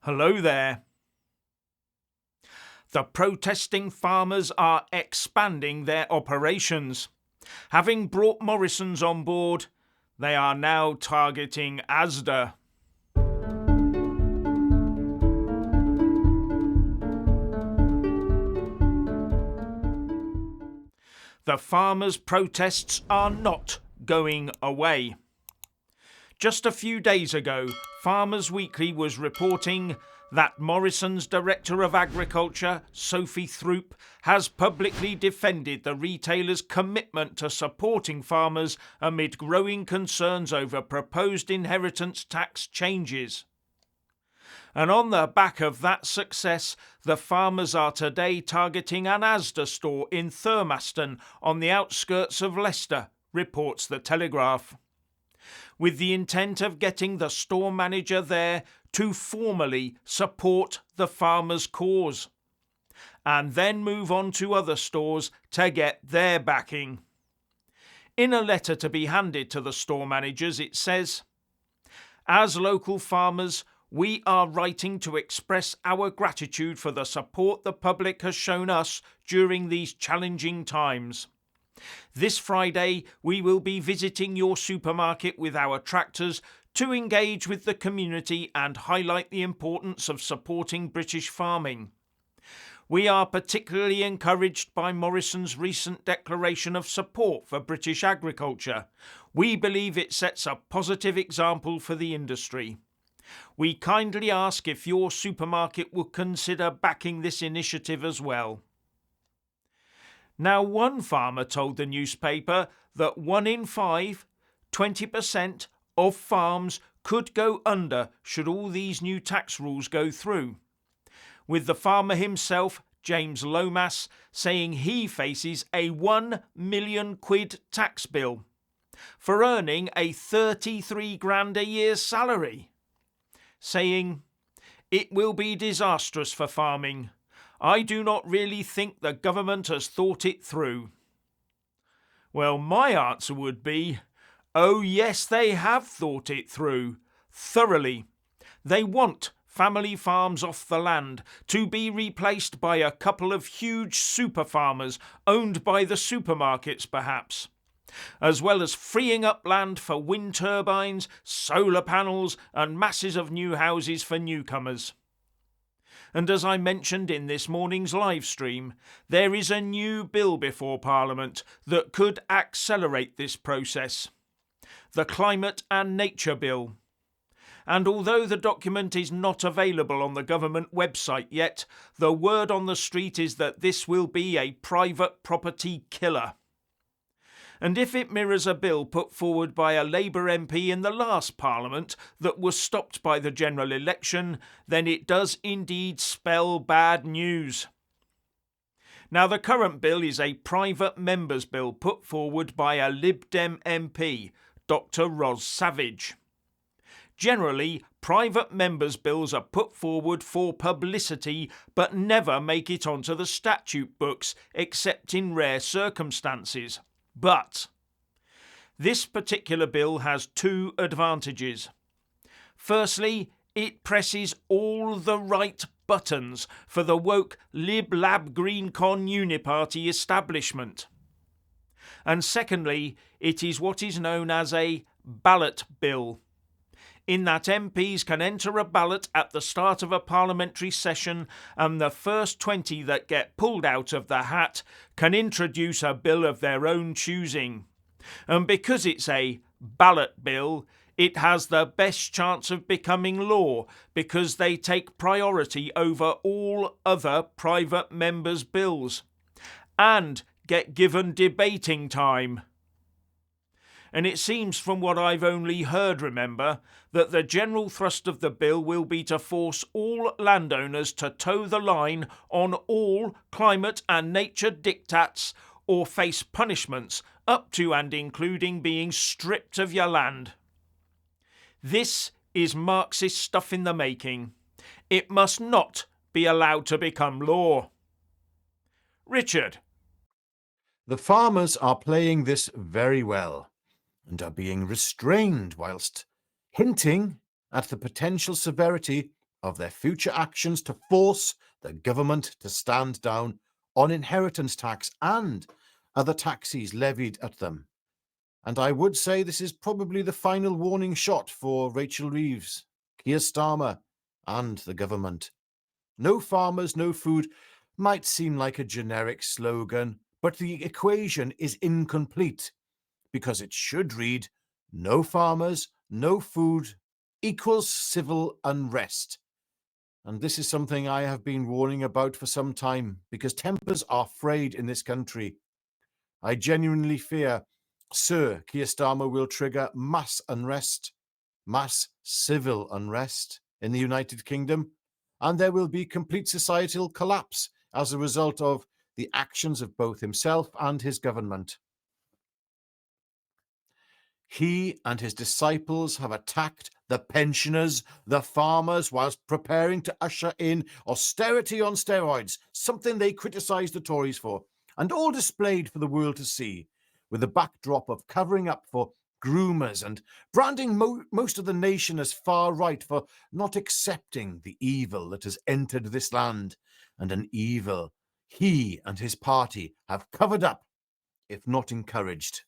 Hello there. The protesting farmers are expanding their operations. Having brought Morrisons on board, they are now targeting ASDA. The farmers' protests are not going away. Just a few days ago, Farmers Weekly was reporting that Morrisons' Director of Agriculture, Sophie Throop, has publicly defended the retailer's commitment to supporting farmers amid growing concerns over proposed inheritance tax changes. And on the back of that success, the farmers are today targeting an ASDA store in Thurmaston on the outskirts of Leicester, reports the Telegraph, with the intent of getting the store manager there to formally support the farmers' cause, and then move on to other stores to get their backing. In a letter to be handed to the store managers, it says, "As local farmers, we are writing to express our gratitude for the support the public has shown us during these challenging times. This Friday, we will be visiting your supermarket with our tractors to engage with the community and highlight the importance of supporting British farming. We are particularly encouraged by Morrisons' recent declaration of support for British agriculture. We believe it sets a positive example for the industry. We kindly ask if your supermarket would consider backing this initiative as well." Now, one farmer told the newspaper that 1 in 5, 20%, of farms could go under should all these new tax rules go through, with the farmer himself, James Lomas, saying he faces a £1 million tax bill for earning a 33 grand a year salary, saying, "It will be disastrous for farming. I do not really think the government has thought it through." Well, my answer would be, oh yes, they have thought it through, thoroughly. They want family farms off the land to be replaced by a couple of huge super farmers owned by the supermarkets perhaps, as well as freeing up land for wind turbines, solar panels and masses of new houses for newcomers. And as I mentioned in this morning's live stream, there is a new bill before Parliament that could accelerate this process. The Climate and Nature Bill. And although the document is not available on the government website yet, the word on the street is that this will be a private property killer. And if it mirrors a bill put forward by a Labour MP in the last Parliament that was stopped by the general election, then it does indeed spell bad news. Now, the current bill is a private member's bill put forward by a Lib Dem MP, Dr. Ros Savage. Generally, private members' bills are put forward for publicity but never make it onto the statute books except in rare circumstances. But this particular bill has two advantages. Firstly, it presses all the right buttons for the woke Lib Lab Green Con Uniparty establishment. And secondly, it is what is known as a ballot bill, in that MPs can enter a ballot at the start of a parliamentary session, and the first 20 that get pulled out of the hat can introduce a bill of their own choosing. And because it's a ballot bill, it has the best chance of becoming law because they take priority over all other private members' bills and get given debating time. And it seems from what I've only heard, remember, that the general thrust of the bill will be to force all landowners to toe the line on all climate and nature diktats or face punishments up to and including being stripped of your land. This is Marxist stuff in the making. It must not be allowed to become law. Richard. The farmers are playing this very well and are being restrained whilst hinting at the potential severity of their future actions to force the government to stand down on inheritance tax and other taxes levied at them. And I would say this is probably the final warning shot for Rachel Reeves, Keir Starmer, and the government. No farmers, no food might seem like a generic slogan, but the equation is incomplete because it should read no farmers, no food equals civil unrest. And this is something I have been warning about for some time because tempers are frayed in this country. I genuinely fear Sir Keir Starmer will trigger mass unrest, mass civil unrest in the United Kingdom, and there will be complete societal collapse as a result of the actions of both himself and his government. He and his disciples have attacked the pensioners, the farmers, whilst preparing to usher in austerity on steroids, something they criticised the Tories for, and all displayed for the world to see, with the backdrop of covering up for groomers and branding most of the nation as far right for not accepting the evil that has entered this land, and an evil he and his party have covered up, if not encouraged.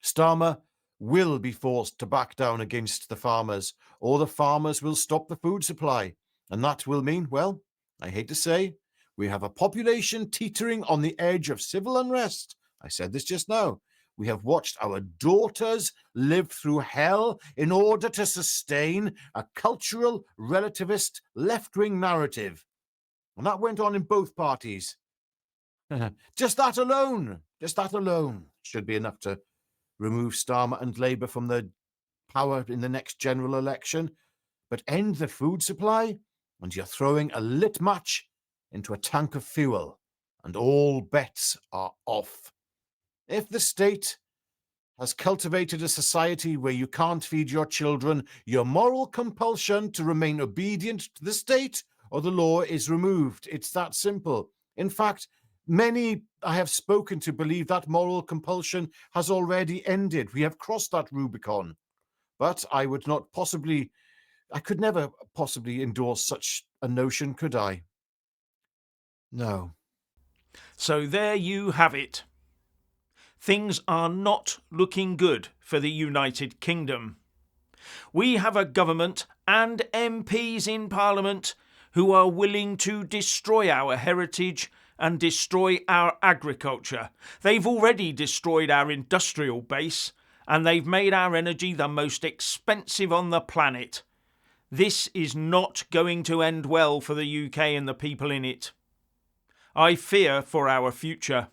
Starmer will be forced to back down against the farmers, or the farmers will stop the food supply. And that will mean, well, I hate to say, we have a population teetering on the edge of civil unrest. I said this just now. We have watched our daughters live through hell in order to sustain a cultural, relativist, left-wing narrative. And that went on in both parties. Just that alone should be enough to remove Starmer and Labour from the power in the next general election, but end the food supply, and you're throwing a lit match into a tank of fuel, and all bets are off. If the state has cultivated a society where you can't feed your children, your moral compulsion to remain obedient to the state or the law is removed. It's that simple. In fact, many I have spoken to believe that moral compulsion has already ended. We have crossed that Rubicon. But I could never possibly endorse such a notion, could I? No. So there you have it. Things are not looking good for the United Kingdom. We have a government and MPs in Parliament who are willing to destroy our heritage and destroy our agriculture. They've already destroyed our industrial base, and they've made our energy the most expensive on the planet. This is not going to end well for the UK and the people in it. I fear for our future.